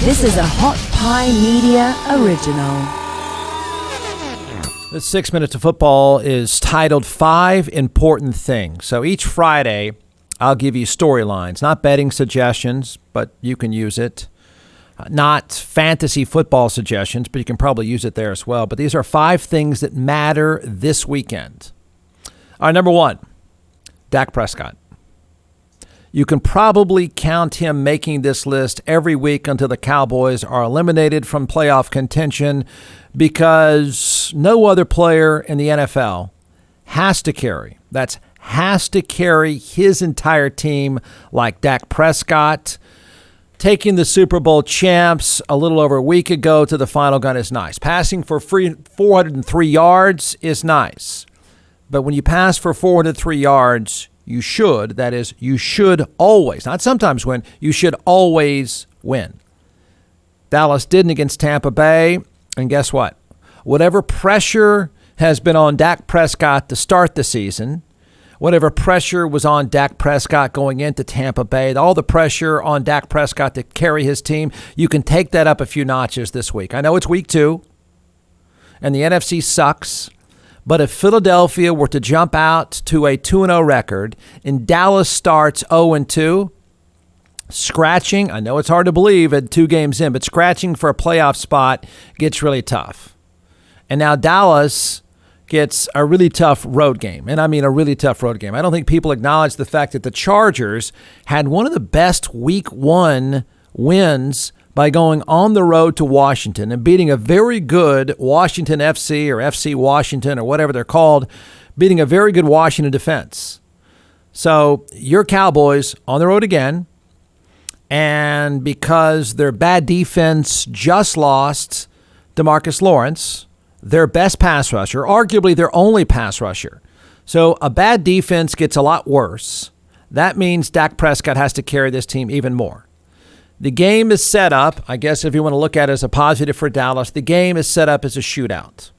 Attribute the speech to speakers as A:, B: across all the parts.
A: This is a Hot Pie Media original.
B: This 6 Minutes of Football is titled 5 Important Things. So each Friday, I'll give you storylines, not betting suggestions, but you can use it. Not fantasy football suggestions, but you can probably use it there as well. But these are 5 things that matter this weekend. All right, number 1, Dak Prescott. You can probably count him making this list every week until the Cowboys are eliminated from playoff contention, because no other player in the NFL has to carry his entire team like Dak Prescott. Taking the Super Bowl champs a little over a week ago to the final gun is nice. Passing for 403 yards is nice. But when you pass for 403 yards, you should always, not sometimes win, you should always win. Dallas didn't against Tampa Bay, and guess what? Whatever pressure has been on Dak Prescott to start the season, whatever pressure was on Dak Prescott going into Tampa Bay, all the pressure on Dak Prescott to carry his team, you can take that up a few notches this week. I know it's week 2, and the NFC sucks. But if Philadelphia were to jump out to a 2-0 record and Dallas starts 0-2, scratching, I know it's hard to believe at 2 games in, but scratching for a playoff spot gets really tough. And now Dallas gets a really tough road game. And I mean a really tough road game. I don't think people acknowledge the fact that the Chargers had one of the best week 1 wins by going on the road to Washington and beating a very good Washington FC or FC Washington or whatever they're called, beating a very good Washington defense. So your Cowboys on the road again, and because their bad defense just lost DeMarcus Lawrence, their best pass rusher, arguably their only pass rusher. So a bad defense gets a lot worse. That means Dak Prescott has to carry this team even more. The game is set up, I guess if you want to look at it as a positive for Dallas, the game is set up as a shootout.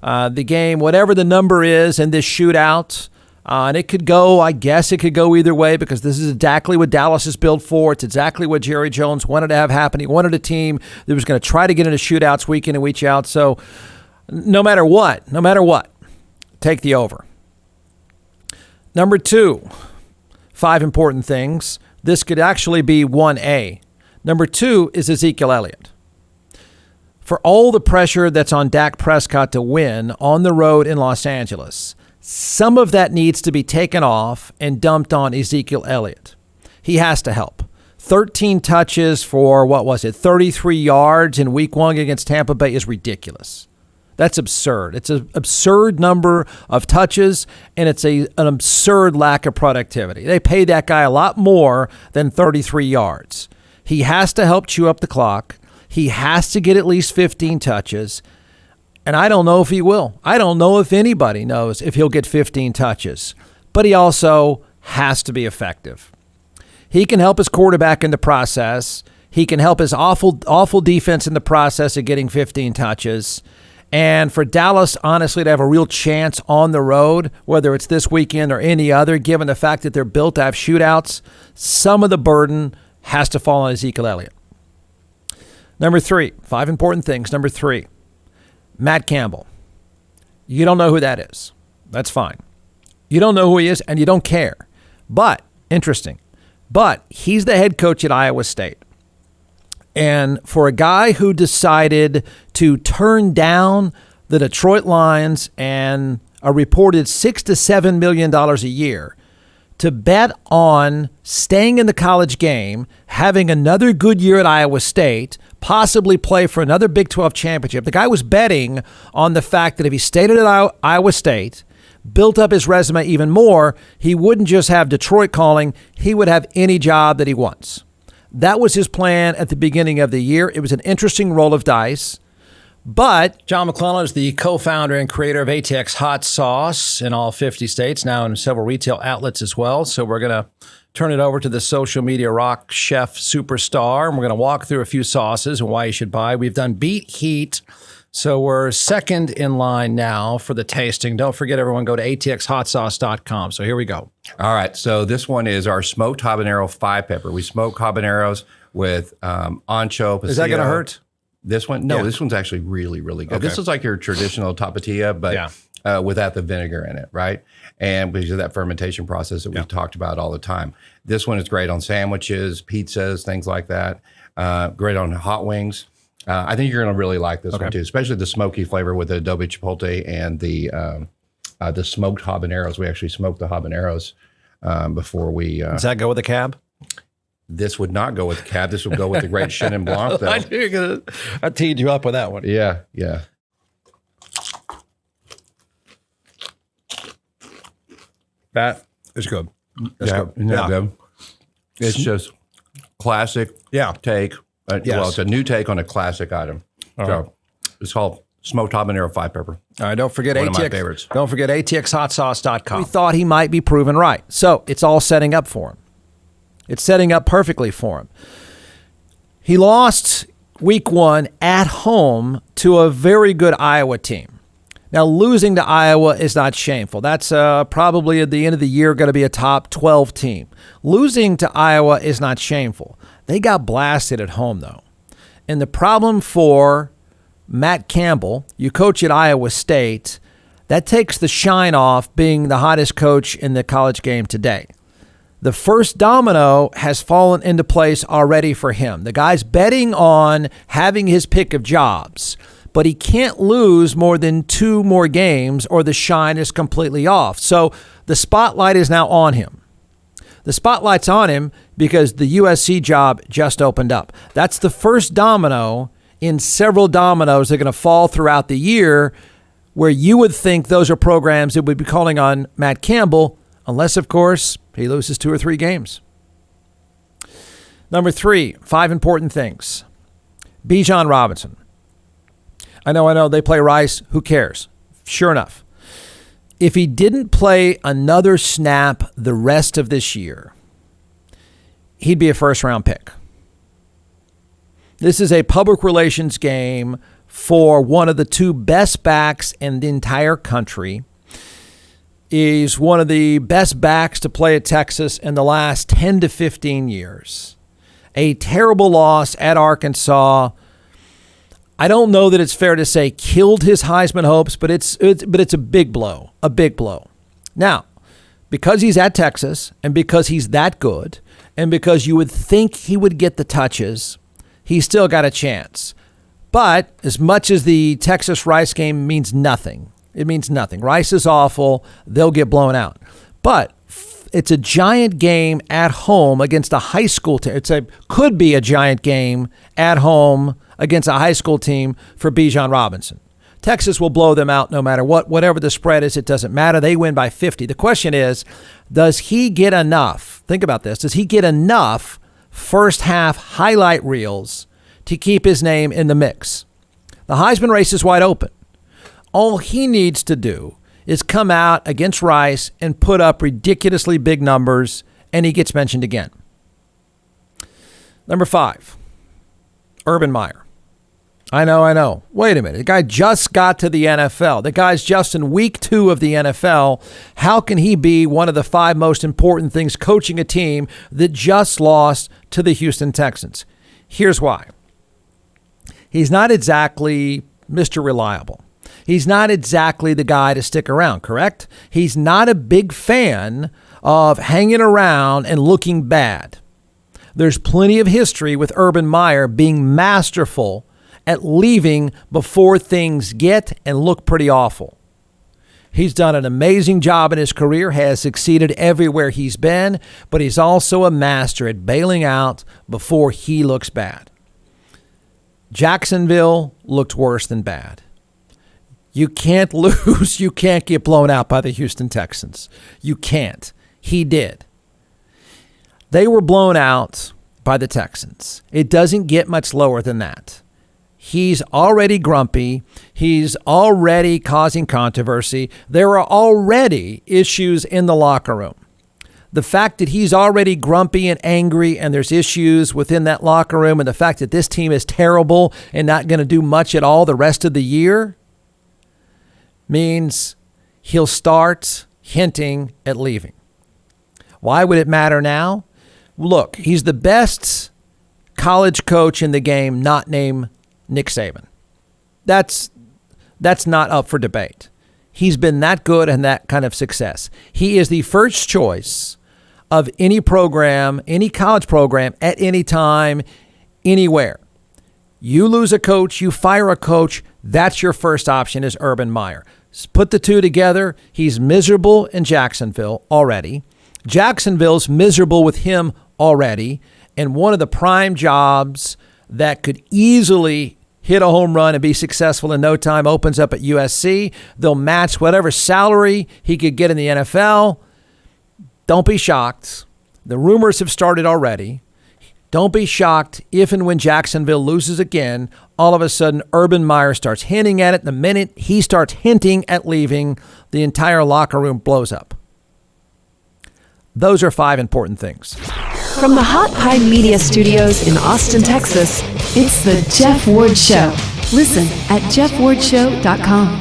B: The game, whatever the number is in this shootout, and it could go either way, because this is exactly what Dallas is built for. It's exactly what Jerry Jones wanted to have happen. He wanted a team that was going to try to get into shootouts week in and week out. So no matter what, take the over. Number 2, 5 important things. This could actually be 1A. Number 2 is Ezekiel Elliott. For all the pressure that's on Dak Prescott to win on the road in Los Angeles, some of that needs to be taken off and dumped on Ezekiel Elliott. He has to help. 13 touches for, 33 yards in week 1 against Tampa Bay is ridiculous. That's absurd. It's an absurd number of touches, and it's an absurd lack of productivity. They pay that guy a lot more than 33 yards. He has to help chew up the clock. He has to get at least 15 touches, and I don't know if he will. I don't know if anybody knows if he'll get 15 touches, but he also has to be effective. He can help his quarterback in the process. He can help his awful defense in the process of getting 15 touches. And for Dallas, honestly, to have a real chance on the road, whether it's this weekend or any other, given the fact that they're built to have shootouts, some of the burden has to fall on Ezekiel Elliott. Number 3, 5 important things. Number 3, Matt Campbell. You don't know who that is. That's fine. You don't know who he is, and you don't care. But, interesting, he's the head coach at Iowa State. And for a guy who decided to turn down the Detroit Lions and a reported $6 to $7 million a year to bet on staying in the college game, having another good year at Iowa State, possibly play for another Big 12 championship, the guy was betting on the fact that if he stayed at Iowa State, built up his resume even more, he wouldn't just have Detroit calling, he would have any job that he wants. That was his plan at the beginning of the year. It was an interesting roll of dice. But John McClellan is the co-founder and creator of Atx Hot Sauce in all 50 states, now in several retail outlets as well. So we're going to turn it over to the social media rock chef superstar, and we're going to walk through a few sauces and why you should buy. We've done beet heat, so we're second in line now for the tasting. Don't forget, everyone, go to atxhotsauce.com. So here we go.
C: All right, so this one is our smoked habanero 5-pepper. We smoke habaneros with ancho,
B: Is that going to hurt?
C: This one? No,
B: Yeah.
C: This one's actually really, really good.
B: Okay.
C: This is like your traditional tapatía, but without the vinegar in it, right? And because of that fermentation process that we've talked about all the time. This one is great on sandwiches, pizzas, things like that. Great on hot wings. I think you're going to really like this one too, especially the smoky flavor with the adobe chipotle and the smoked habaneros. We actually smoked the habaneros before we.
B: Does that go with the cab?
C: This would not go with the cab. This would go with the great Chenin Blanc, though.
B: I teed you up with that one.
C: Yeah, yeah.
B: That is good. That's good.
C: Isn't that good? It's just classic take. Well, it's a new take on a classic item. So it's called smoked habanero 5-pepper.
B: All right, don't forget
C: One of my
B: ATX.
C: favorites.
B: Don't forget atxhotsauce.com. We thought he might be proven right. So it's all setting up for him. It's setting up perfectly for him. He lost week 1 at home to a very good Iowa team. Now, losing to Iowa is not shameful. That's probably at the end of the year going to be a top 12 team. Losing to Iowa is not shameful. They got blasted at home, though. And the problem for Matt Campbell, you coach at Iowa State, that takes the shine off being the hottest coach in the college game today. The first domino has fallen into place already for him. The guy's betting on having his pick of jobs, but he can't lose more than 2 more games or the shine is completely off. So the spotlight is now on him. The spotlight's on him because the USC job just opened up. That's the first domino in several dominoes that are going to fall throughout the year where you would think those are programs that would be calling on Matt Campbell, unless, of course, he loses 2 or 3 games. Number 3, 5 important things. Bijan Robinson. I know, they play Rice. Who cares? Sure enough. If he didn't play another snap the rest of this year, he'd be a first-round pick. This is a public relations game for one of the 2 best backs in the entire country. Is one of the best backs to play at Texas in the last 10 to 15 years. A terrible loss at Arkansas. I don't know that it's fair to say killed his Heisman hopes, but it's a big blow, a big blow. Now, because he's at Texas and because he's that good and because you would think he would get the touches, he's still got a chance. But as much as the Texas-Rice game means nothing, it means nothing. Rice is awful. They'll get blown out. But it's a giant game at home against a high school team. Could be a giant game at home against a high school team for Bijan Robinson. Texas will blow them out no matter what. Whatever the spread is, it doesn't matter. They win by 50. The question is, does he get enough? Think about this. Does he get enough first half highlight reels to keep his name in the mix? The Heisman race is wide open. All he needs to do is come out against Rice and put up ridiculously big numbers, and he gets mentioned again. Number 5, Urban Meyer. I know. Wait a minute. The guy just got to the NFL. The guy's just in week 2 of the NFL. How can he be one of the 5 most important things coaching a team that just lost to the Houston Texans? Here's why. He's not exactly Mr. Reliable. He's not exactly the guy to stick around, correct? He's not a big fan of hanging around and looking bad. There's plenty of history with Urban Meyer being masterful at leaving before things get and look pretty awful. He's done an amazing job in his career, has succeeded everywhere he's been, but he's also a master at bailing out before he looks bad. Jacksonville looked worse than bad. You can't lose. You can't get blown out by the Houston Texans. You can't. He did. They were blown out by the Texans. It doesn't get much lower than that. He's already grumpy. He's already causing controversy. There are already issues in the locker room. The fact that he's already grumpy and angry and there's issues within that locker room, and the fact that this team is terrible and not going to do much at all the rest of the year means he'll start hinting at leaving. Why would it matter now? Look, he's the best college coach in the game not named Nick Saban. That's not up for debate. He's been that good and that kind of success. He is the first choice of any program, any college program at any time, anywhere. You lose a coach, you fire a coach, that's your first option is Urban Meyer. Put the two together, he's miserable in Jacksonville already. Jacksonville's miserable with him already. And one of the prime jobs that could easily hit a home run and be successful in no time opens up at USC. They'll match whatever salary he could get in the NFL. Don't be shocked. The rumors have started already. Don't be shocked if and when Jacksonville loses again, all of a sudden Urban Meyer starts hinting at it. The minute he starts hinting at leaving, the entire locker room blows up. Those are 5 important things.
A: From the Hot Pie Media Studios in Austin, Texas, it's the Jeff Ward Show. Listen at jeffwardshow.com.